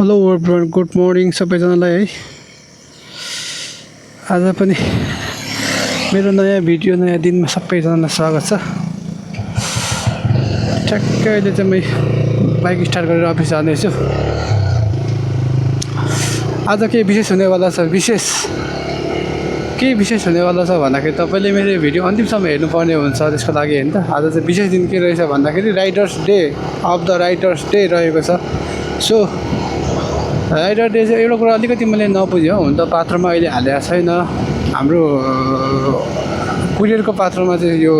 Hello everyone, good morning सबैजनालाई है। आज पनि मेरो नयाँ भिडियो नयाँ दिनमा सबैजनालाई स्वागत छ। ठ्याक्कै अहिले चाहिँ म बाइक स्टार्ट गरेर अफिस जाँदैछु। आज के विशेष हुनेवाला छ, के विशेष हुनेवाला छ भन्दाखेरि तपाईँले मेरो भिडियो अन्तिमसम्म हेर्नुपर्ने हुन्छ। त्यसको लागि होइन त, आज चाहिँ विशेष दिन के रहेछ भन्दाखेरि राइडर्स डे रहेको छ। सो राइडर डे चाहिँ एउटा कुरा अलिकति मैले नबुझेँ। हुन त पात्रमा अहिले हालेको छैन, हाम्रो कुरियरको पात्रमा चाहिँ यो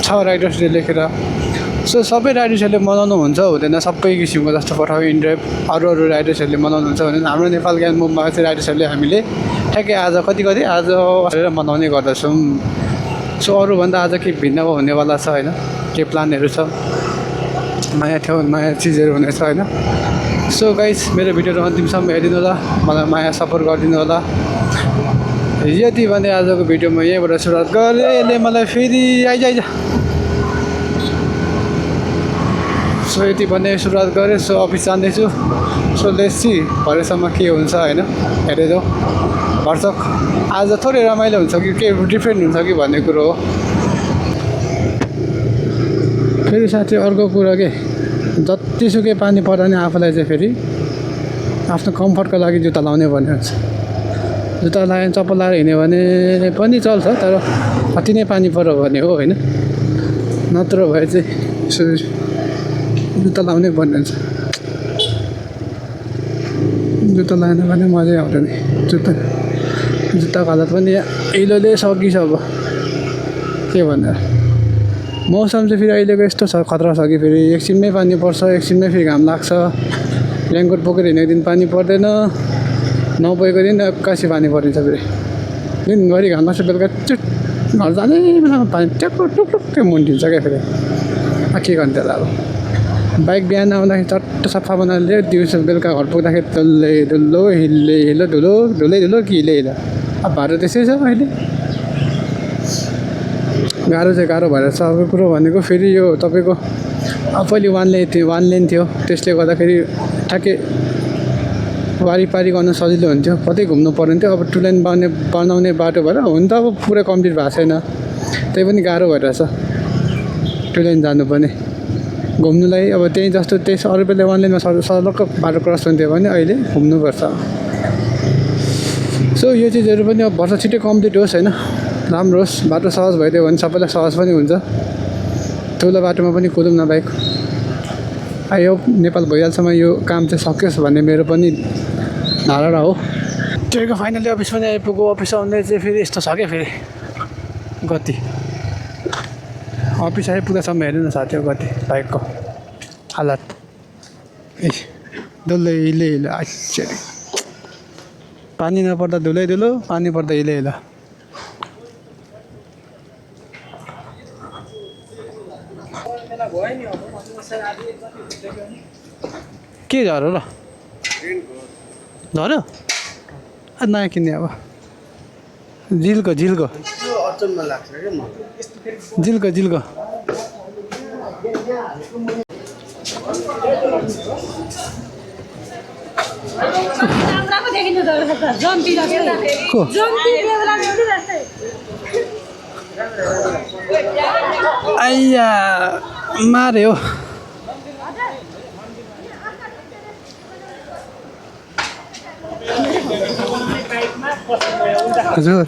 छ राइडर्स डे लेखेर। सो सबै राइडर्सहरूले मनाउनु हुन्छ हुँदैन, सबै किसिमको जस्तो पठाउ इन्ड्राइभ अरू राइडर्सहरूले मनाउनुहुन्छ भने हाम्रो नेपाल ज्ञान मुभमा चाहिँ राइडर्सहरूले हामीले ठ्याक्कै आज कति आज गरेर मनाउने गर्दछौँ। सो अरूभन्दा आज के भिन्न हुनेवाला छ होइन, के प्लानहरू छ, नयाँ ठाउँ नयाँ चिजहरू हुनेछ होइन। सो गाइस, मेरो भिडियोहरू अन्तिमसम्म हेरिदिनु होला, मलाई माया सपोर्ट गरिदिनु होला। यति भने आजको भिडियो म यहीँबाट सुरुवात गरेँ। यसले मलाई फेरि आइज सो यति भने सुरुवात गरेँ। सो अफिस जाँदैछु। सो लेट्स सी भरेसम्म के हुन्छ होइन, हेरेर जाउँ। भर्सक आज थोरै रमाइलो हुन्छ कि के डिफ्रेन्ट हुन्छ कि भन्ने कुरो हो। फेरि साथी अर्को कुरा के, जतिसुकै पानी पर्दा नि आफूलाई चाहिँ फेरि आफ्नो कम्फर्टको लागि जुत्ता लाउनै पर्ने हुन्छ। जुत्ता लगाएर चप्पल लगाएर हिँड्यो भने पनि चल्छ, तर अति नै पानी पर्यो भने हो होइन, नत्र भए चाहिँ जुत्ता लाउनै पर्ने हुन्छ। जुत्ता लगाएन भने मजै आउँदैन। जुत्ताको हालत पनि हिलोले सकिन्छ। अब के भनेर मौसम चाहिँ फेरि अहिलेको यस्तो छ, खतरा छ कि फेरि एकछिनमै पानी पर्छ, एकछिनमै फेरि घाम लाग्छ। रेनकोट बोकेर हिँडेको दिन पानी पर्दैन, नपुगेको दिन एक्कासी पानी परिन्छ। फेरि दिनभरि घाम लाग्छ, बेलुका चुट घर जाने बेलामा पानी ट्याक्क टुक्टुक्कै मुन्टिन्छ क्या। फेरि के गर्ने त्यसलाई। अब बाइक बिहान आउँदाखेरि चट्ट सफा बनाएर ल्यायो, दिउँसो बेलुका घर पुग्दाखेरि डल्लै धुलो हिलो धुलै कि हिलो। अब बाटो त्यसै छ अहिले, गाह्रो भएर छ। अब कुरो भनेको फेरि यो तपाईँको पहिले वान लेन थियो, त्यसले गर्दाखेरि ठ्याक्कै वारिपारि गर्न सजिलो हुन्थ्यो, कतै घुम्नु पर्ने थियो। अब 2 लेन बनाउने बाटो भएर हुन त अब पुरै कम्प्लिट भएको छैन, त्यही पनि गाह्रो भइरहेछ 2 लेन जानु पनि घुम्नुलाई। अब त्यही जस्तो अरू बेला 1 लेनमा सलक्क बाटो क्रस हुन्थ्यो भने अहिले घुम्नुपर्छ। सो यो चिजहरू पनि अब वर्ष छिट्टै कम्प्लिट होस् होइन, राम्रो होस्। बाटो सहज भइदियो भने सबैलाई सहज पनि हुन्छ। ठुलो बाटोमा पनि कुदौँ न बाइक। यो नेपाल भइहाल्छमा यो काम चाहिँ सकियोस् भन्ने मेरो पनि धारणा हो। त्यहीको फाइनली अफिस पनि आइपुग्यो। अफिस आउँदै चाहिँ फेरि यस्तो छ क्या, फेरि गति अफिस आइपुग्दासम्म हेर्नु न साथी गति बाइकको हालत। ए डल्लै हिलो आश्चर्य। पानी नपर्दा धुलै, पानी पर्दा हिलो। के झऱ्यो र? झऱ्यो नयाँ किन्ने। अब झिल्को आइया मारे हो। हजुर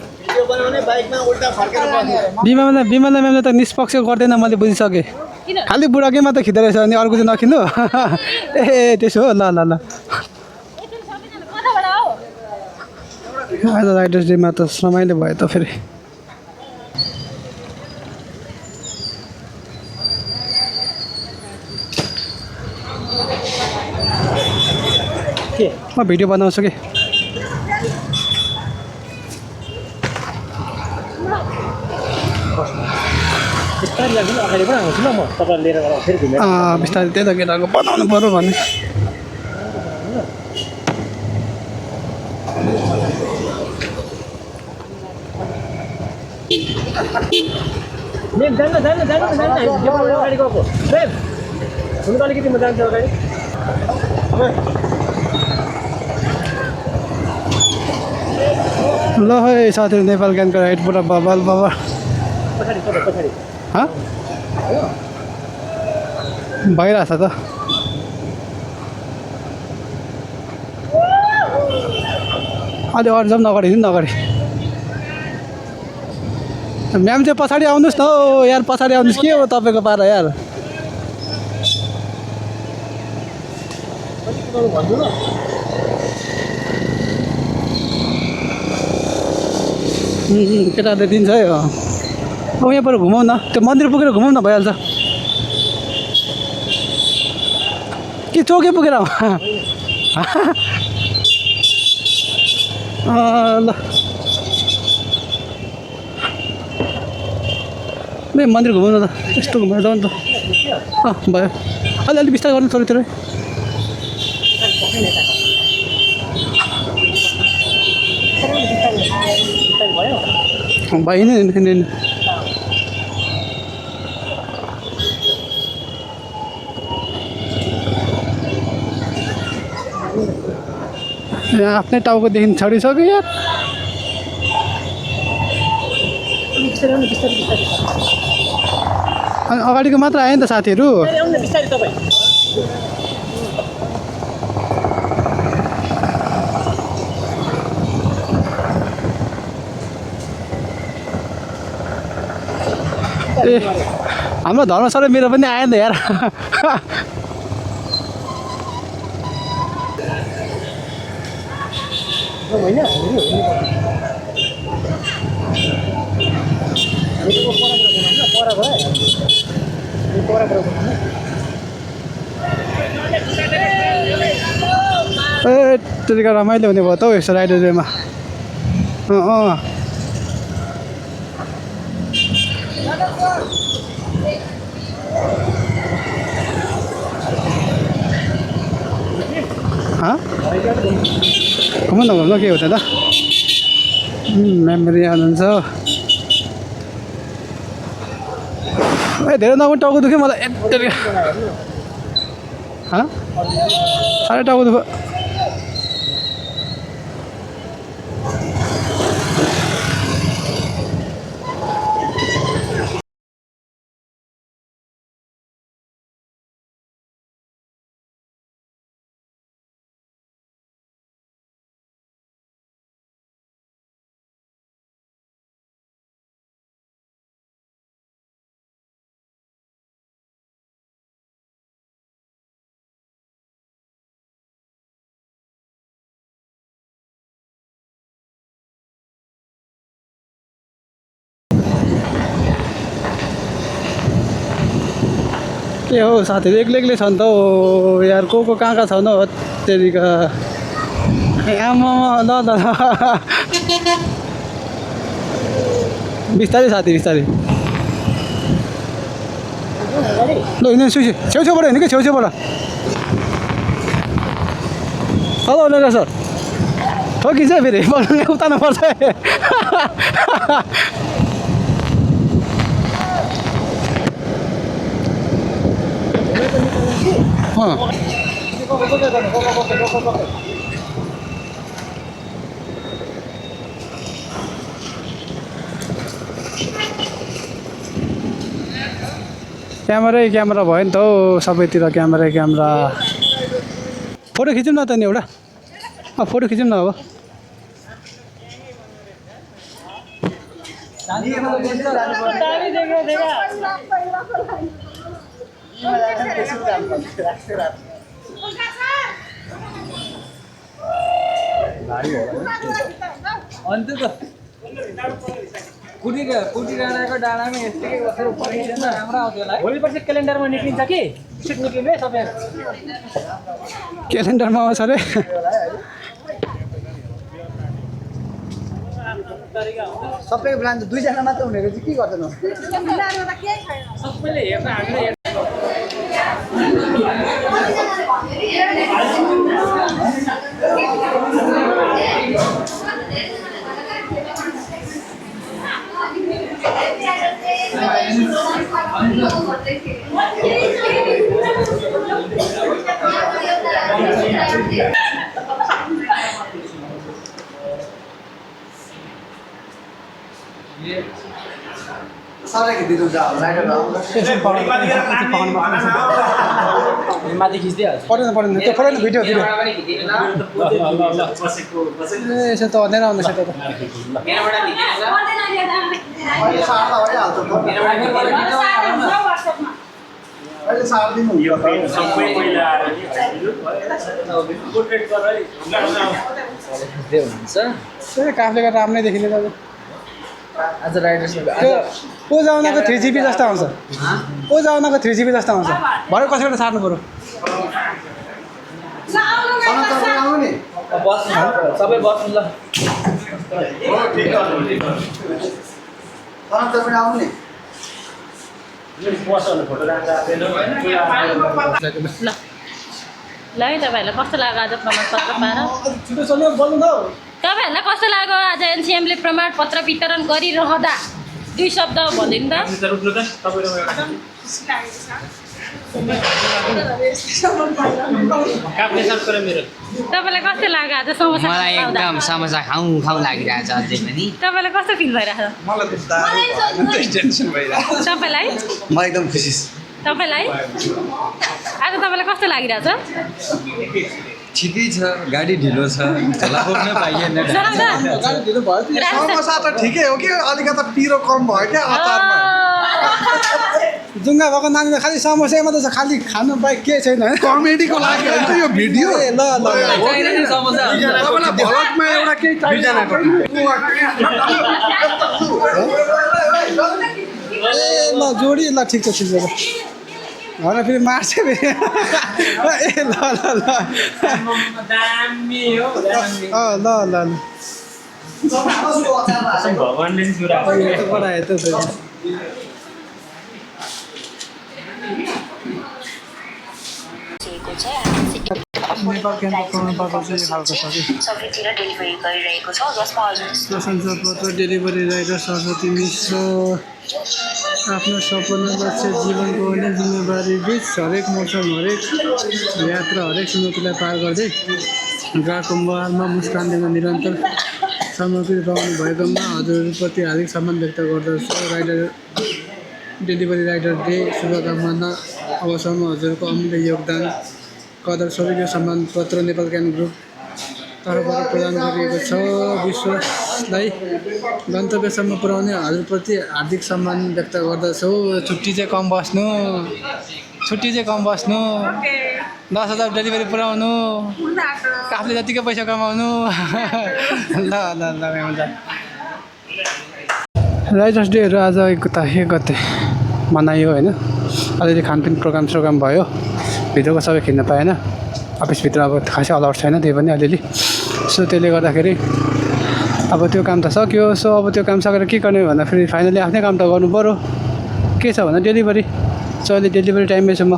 बिमला म्यामले त निष्पक्ष गर्दैन, मैले बुझिसकेँ। खालि बुढाकै मात्र खिच्दो रहेछ अनि अर्को चाहिँ नकिन्नु। ए त्यसो हो, ल आज राइडर्स डेमा त रमाइलो भयो त। फेरि म भिडियो बनाउँछु कि। बिस्तारै त्यही त केटाको बनाउनु पऱ्यो भने। ल है साथीहरू नेपाल ज्ञानको राइड पुरा बबाल बबाल भइरहेछ त अलि अरू जाउँ न अगाडि न अगाडि म्याम चाहिँ पछाडि आउनुहोस् न हौ यार पछाडि आउनुहोस् के हो तपाईँको पारा यार केटाहरूले दिन्छ है अब यहाँबाट घुमाउँ न त्यो मन्दिर पुगेर घुमाउँ न भइहाल्छ कि चौकै पुगेर ल मन्दिर घुमाउनु त यस्तो घुमेर जाउँ नि त भयो अलिअलि बिस्तारै गर्नु छोरीतिर भयो नि आफ्नै टाउकोदेखि छडिसक्यो यार अनि अगाडिको मात्र आयो नि त साथीहरू ए हाम्रो धर्मशाला मेरो पनि आयो नि त यार ए त्यतिका रमाइलो हुने भयो त हौ यस्तो राइडर डेमा घुम्नु न घुम्नु के हो त मेमोरी आउनुहुन्छ ए धेरै नगुन टाउको दुख्यो मलाई साह्रै टाउको दुख्यो के हो साथीहरू एक्लै छन् त हौ यार को कहाँ छन् हौ त्यतिका आमा ल ल बिस्तारै साथी बिस्तारै ल हिँड्नु छेउछेउबाट हिँड्नु कि छेउछेउबाट हेलो नगर सर ठोकिन्छ फेरि उतार्नुपर्छ क्यामेरा भयो नि त हौ सबैतिर क्यामेरा फोटो खिचौँ न त नि एउटा फोटो खिचौँ न अब अन्त त कुटिरहेको डाँडामा यस्तै बसेर पढिँदैन राम्रो आउँछ होला भोलिपर्सि क्यालेन्डरमा निक्लिन्छ कि सिट निक्लिनु है सबै क्यालेन्डरमा आउँछ अरे सबैको प्लान त दुईजना मात्र हुनेको चाहिँ के गर्दैन सबैले हेर्न हामीले माथि खिच्दिहाल्छु परेन त्यो परेन भिडियो ए यसो त अँधेर आउँदैछ त काफले गर्दा राम्रै देखिने त आज राइडर्स ओ जाउनको 3GB जस्तो आउँछ ओ जाउनको 3GB जस्तो आउँछ भरे कसैबाट सार्नु पर्यो बस्नु सबै बस्नु ल ल है तपाईँहरूलाई कस्तो लाग्यो आज प्रमाणपत्र पाएर छिटो चल्यो बोल्नु त तपाईँहरूलाई कस्तो लाग्यो आज एनसिएमले प्रमाणपत्र वितरण गरिरहँदा 2 शब्द भनिदिनु त तपाईँलाई कस्तो लाग्यो आज समोसा मलाई एकदम समोसा खाउँ खाउँ लागिरहेछ अझै पनि तपाईँलाई कस्तो फिल भइरहेछ तपाईँलाई म एकदम खुसी तपाईँलाई आज तपाईँलाई कस्तो लागिरहेछ ठिकै छ गाडी ढिलो छ झोला बोक्न पाइएन गाडी ढिलो भयो समोसा त ठिकै हो कि अलिकति पिरो कम भयो क्या अचारमा जुङ्गा भएको नानीले खालि समोसा मात्रै छ खालि खानु बाहेक के छैन कमेडीको लागि हो नि त यो भिडियो ए ल ल तपाईँलाई भ्लगमा एउटा केही चाहिन्छ ए ल जोडी ल ठिक छ घरमा फेरि मार्छ फेरि ए ल ल ल ल ल भगवानले कुरा बढायो त नेपाल क्याम्पको प्रमाणपत्र चाहिँ खालको छ कि सबैतिर डेलिभरी गरिरहेको छ जसमा हजुर प्रशंसापत्र डेलिभरी राइडर सरस्वती मिश्र आफ्नो सपना लक्ष्य जीवनको अनेक जिम्मेवारी बिच हरेक मौसम हरेक यात्रा हरेक चुनौतीलाई पार गर्दै ग्राहकको मुहारमा मुस्कान दिन निरन्तर सामग्री पाउनु भएकोमा हजुरप्रति हार्दिक सम्मान व्यक्त गर्दछु राइडर डेलिभरी राइडर डे शुभकामना अवसरमा हजुरको अमूल्य योगदान कदर स्वरूप सम्मान पत्र नेपाल क्याम्प ग्रुप तर्फबाट प्रदान गरिएको छ विश्वलाई गन्तव्यसम्म पुर्याउने हजुरप्रति हार्दिक सम्मान व्यक्त गर्दछौँ छुट्टी चाहिँ कम बस्नु 10,000 डेलिभरी पुऱ्याउनु आफूले जतिकै पैसा कमाउनु ल ल ल हुन्छ राइडर्स डेहरू आज एक गते मनायो होइन अलिअलि खानपिन प्रोग्राम भयो भित्रको सबै खिच्न पाएन अफिसभित्र अब खासै अलाउड छैन त्यही पनि अलिअलि सो त्यसले गर्दाखेरि अब त्यो काम त सक्यो सो अब त्यो काम सकेर के गर्ने भन्दा फेरि फाइनली आफ्नै काम त गर्नु पऱ्यो के छ भन्दा डेलिभरी सो अहिले डेलिभरी टाइममै छु म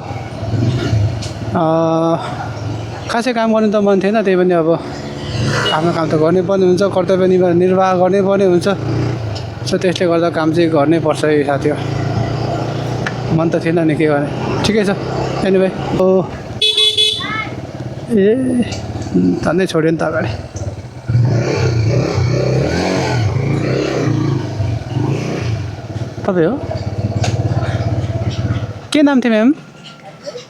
खासै काम गर्नु त मन थिएन त्यही पनि अब आफ्नो काम त गर्नै पर्ने हुन्छ कर्तव्य निर्वाह गर्नै पर्ने हुन्छ सो त्यसले गर्दा काम चाहिँ गर्नै पर्छ है साथी मन त थिएन नि के गर्ने ठिकै छ एनिवे ओ ए तान्दै छोड्यो नि त अगाडि तपाईँ हो के नाम थियो म्याम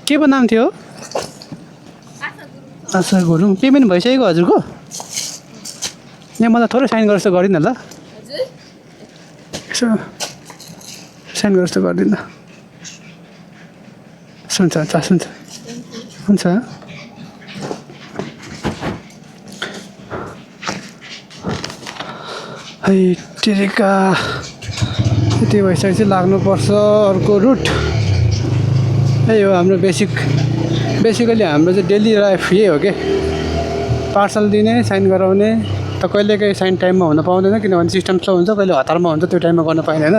के पो नाम थियो आशा गुरुङ पेमेन्ट भइसकेको हजुरको यहाँ मलाई थोरै साइन गरेर गरिदिनु ल यसो साइन गरेर गरिदिनु हुन्छ हुन्छ है टेरिका यति भइसकेपछि चाहिँ लाग्नुपर्छ अर्को रुट यही हो हाम्रो बेसिकली हाम्रो चाहिँ डेली लाइफ यही हो कि पार्सल दिने साइन गराउने त कहिलेकाहीँ साइन टाइममा हुन पाउँदैन किनभने सिस्टम स्लो हुन्छ कहिले हतारमा हुन्छ त्यो टाइममा गर्न पाइँदैन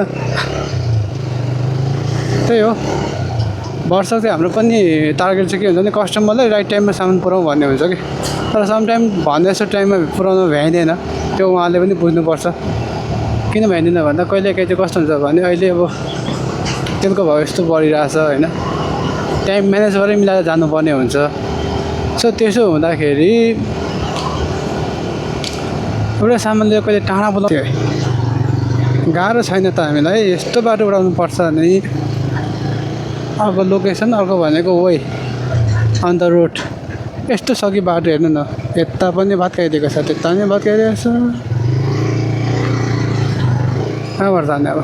त्यही हो वर्षक चाहिँ हाम्रो पनि टार्गेट चाहिँ के हुन्छ भने कस्टमरलाई राइट टाइममा सामान पुऱ्याउँ भन्ने हुन्छ कि तर समटाइम भन्ने जस्तो टाइममा पुऱ्याउनु भ्याइँदैन त्यो उहाँले पनि बुझ्नुपर्छ किन भ्याइँदैन भन्दा कहिलेकाहीँ चाहिँ कस्तो हुन्छ भने अहिले अब तेलको भाउ यस्तो बढिरहेछ होइन टाइम म्यानेज गरेर मिलाएर जानुपर्ने हुन्छ सो त्यसो हुँदाखेरि एउटा सामानले कहिले टाढा बोलाउँथ्यो गाह्रो छैन त हामीलाई यस्तो बाटोबाट आउनु पर्छ नि अर्को लोकेसन अर्को भनेको वही अन द रोड यस्तो छ कि बाटो हेर्नु न यता पनि भत्काइदिएको छ त्यता पनि भत्काइदिएको छ कहाँबाट जाने अब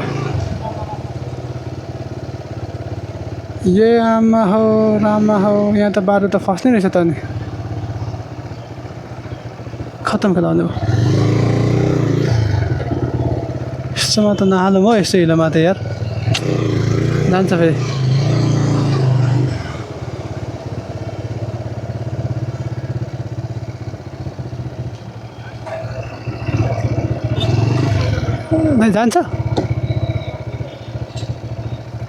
ए आमा हो रामा हो यहाँ त बाटो त फस्ने रहेछ त नि खतम खेलाउने हो यस्तोमा त नहालौँ हो यस्तो हिलोमा त यार जान्छ फेरि जान्छ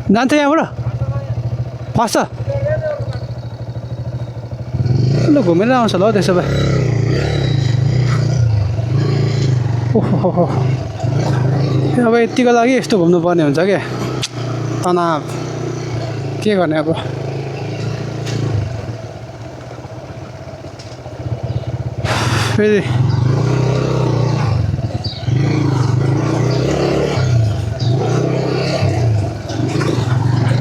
जान्छ यहाँबाट फस्छ ल घुमेर आउँछ ल त्यसो भए ओहो अब यतिको लागि यस्तो घुम्नुपर्ने हुन्छ क्या तनाव के गर्ने अब फेरि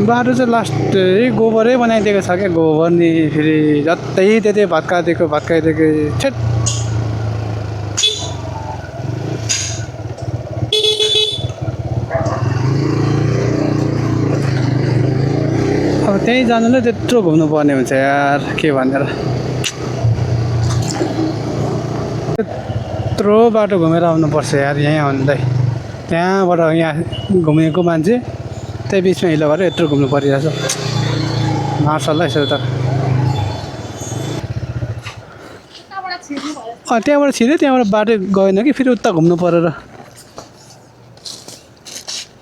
बाटो चाहिँ लास्ट गोबरै बनाइदिएको छ क्या गोबर नि फेरि जतै त्यतै भत्काइदिएको छेट अब त्यहीँ जानुलाई त्यत्रो घुम्नु पर्ने हुन्छ यार के भनेर त्यत्रो बाटो घुमेर आउनुपर्छ यार यहीँ आउनुलाई त्यहाँबाट यहाँ घुमेको मान्छे त्यही बिचमा हिलो गरेर यत्रो घुम्नु परिरहेछ मार्छ होला यसो त त्यहाँबाट छिर्यो त्यहाँबाट बाटो गएन कि फेरि उता घुम्नु परेर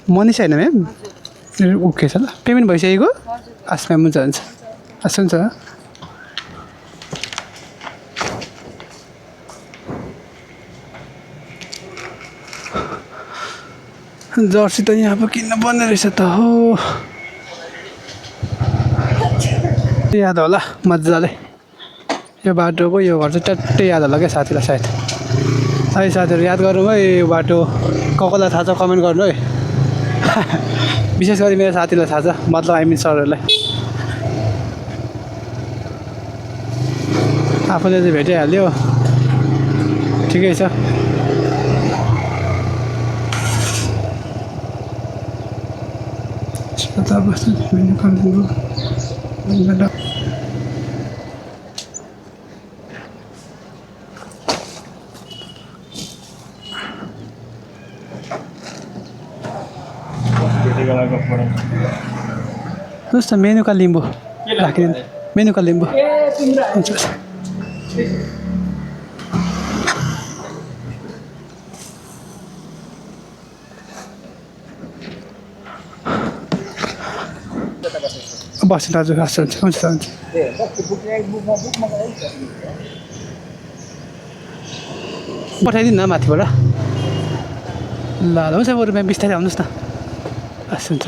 मनी छैन म्याम ओके छ ल पेमेन्ट भइसकेको हस् म्याम हुन्छ हुन्छ हस् हुन्छ जर्सी त यहाँ पो किन्न पर्ने रहेछ त हो याद होला मजाले यो बाटोको यो घर चाहिँ ट्याट्टै याद होला क्या साथीलाई सायद साथीहरू याद गरौँ है यो बाटो कसलाई थाहा छ कमेन्ट गर्नु है विशेष गरी मेरो साथीलाई थाहा छ मतलब आइमिन सरहरूलाई आफूले चाहिँ भेटिहाल्यो ठिकै छ दोस्त मेनू का लिम्बू राखिदिनु मेनू का लिम्बू हुन्छ बस्नु दाजु हस् हुन्छ हुन्छ हुन्छ पठाइदिनु न माथिबाट ल हुन्छ बरु म्याम बिस्तारै आउनुहोस् न हस् हुन्छ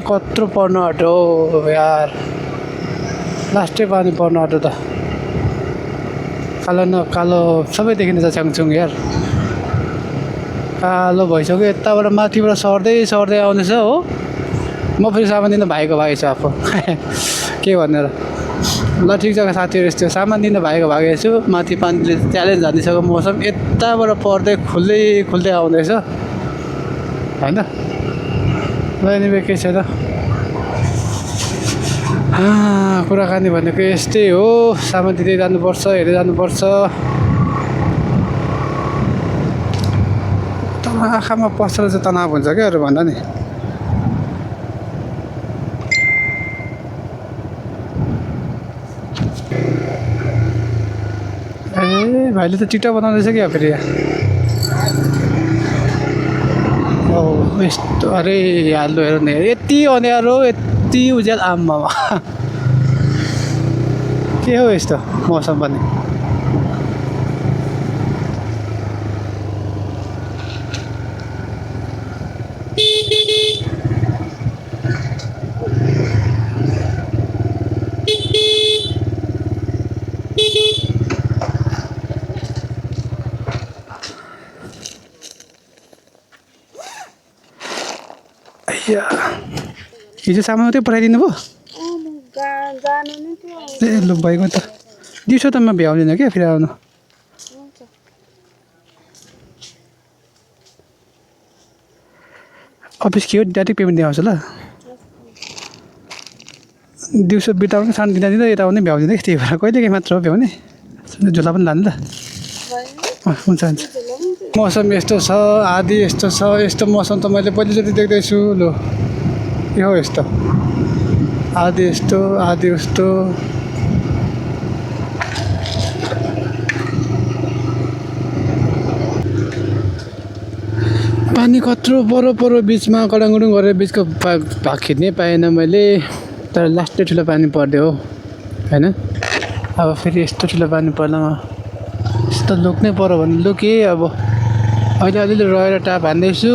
कत्रो पर्नु आँट्यो यार लास्टै पानी पर्नु आँट्यो त कालो न कालो सबै देखिन्छ छ्याङछुङ यार कालो भइसक्यो यताबाट माथिबाट सर्दै सर्दै आउँदैछ हो म फेरि सामान दिन भाइको भागेको छु आफू के भनेर ल ठिक छ साथीहरू यस्तो सामान दिन भागेको छु माथि पानीले च्यालेन्ज हानिसक्यो मौसम यताबाट पर्दै खुल्दै खुल्दै आउँदैछ होइन ल एनिवे केही छैन कुराकानी भनेको यस्तै हो सामान दिँदै जानुपर्छ हेर्दै जानुपर्छ आँखामा पसेर चाहिँ तनाव हुन्छ क्या अरू भन्दा नि अहिले त टिकटक बनाउँदैछ क्या फेरि ओ यस्तो अरे हाल्नु हेर न यति अँध्यारो यति उज्यालो आम्मामा के हो यस्तो मौसम पनि हिजो सामान मात्रै पठाइदिनु भयो ए लु भइगयो त दिउँसो त म भ्याउँदिनँ क्या फेरि आउनु अफिस के हो डाइरेक्ट पेमेन्ट दिनु आउँछ ल दिउँसो बिताउनु सानो दिँदा दिँदा यता आउने भ्याउँदिनँ कि त्यही भएर कहिलेकाहीँ मात्र हो भ्याउने झोला पनि लानु ल हुन्छ हुन्छ मौसम यस्तो छ आधी यस्तो छ यस्तो मौसम त मैले पहिलोचोटि देख्दैछु लु के हो यस्तो आधी यस्तो आधी उस्तो पानी कत्रो परो बिचमा कडाङगुडुङ गरेर बिचको भाग खिच्नै पाएन मैले तर लास्टै ठुलो पानी पर्यो हो होइन अब फेरि यस्तो ठुलो पानी पर्दामा यस्तो लुक्नै पऱ्यो भने लुकेँ अब अहिले अलिअलि रहेर टाप हान्दैछु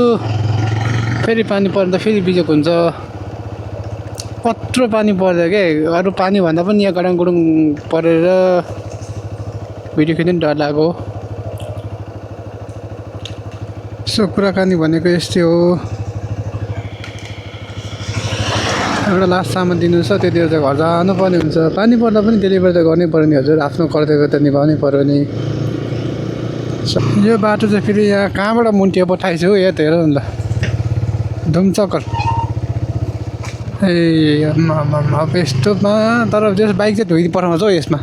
फेरि पानी पर्दा फेरि बिजोक हुन्छ कत्रो पानी पर्यो क्या अरू पानी भन्दा पनि यहाँ गडाङगुडुङ परेर भिडियो खिच्नु डर लाग्यो सो कुराकानी भनेको यस्तै हो एउटा लास्ट सामान दिनु छ त्यतिखेर चाहिँ घर जानुपर्ने हुन्छ पानी पर्दा पनि डेलिभरी त गर्नै पर्यो नि हजुर आफ्नो कर्तव्य त निभाउनै पर्यो नि यो बाटो चाहिँ फेरि यहाँ कहाँबाट मुन्टियो पठाइछु हो यहाँ त हेर न ल धुमचक्कर ए अब यस्तोमा तर जस बाइक चाहिँ धोइदिनु पठाउँछ हौ यसमा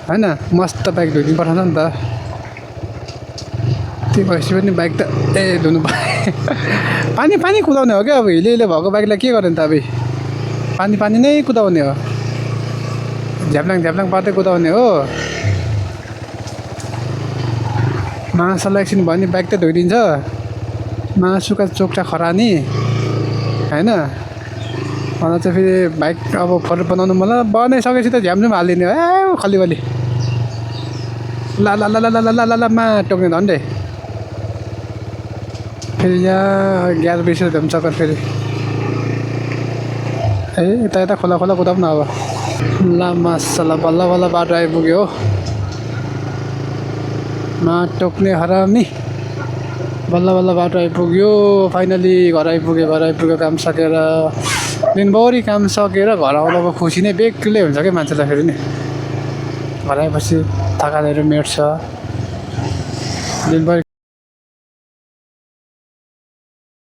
होइन मस्त बाइक धोइदिनु पठाउँछ नि त त्यो भएपछि पनि बाइक त ए धुनु पाएँ पानी कुदाउने हो क्या अब हिले भएको बाइकलाई के गर्ने त अब पानी नै कुदाउने हो झ्याप्लाङ पार्दै कुदाउने हो मासुलाई एकछिन भयो भने बाइक त धोइदिन्छ मासुका चोक्टा खरानी होइन मलाई चाहिँ फेरि बाइक अब फोटो बनाउनु मलाई बनाइसकेपछि त झ्यामझुम हालिदिने हो ए खलिबली ला टोक्ने झन्डै फेरि यहाँ ग्यास बिर्सेर धुमचक्कर फेरि ए यता खोला कुदाउँ न अब ल मासला बल्ल बाटो आइपुग्यो हो टोक्ने हरामी बल्ल बाटो आइपुग्यो फाइनली घर आइपुग्यो काम सकेर दिनभरि काम सकेर घर आउँदाको खुसी नै बेग्लै हुन्छ क्या मान्छेलाई फेरि नि घर आएपछि थकालीहरू मेट्छ दिनभरि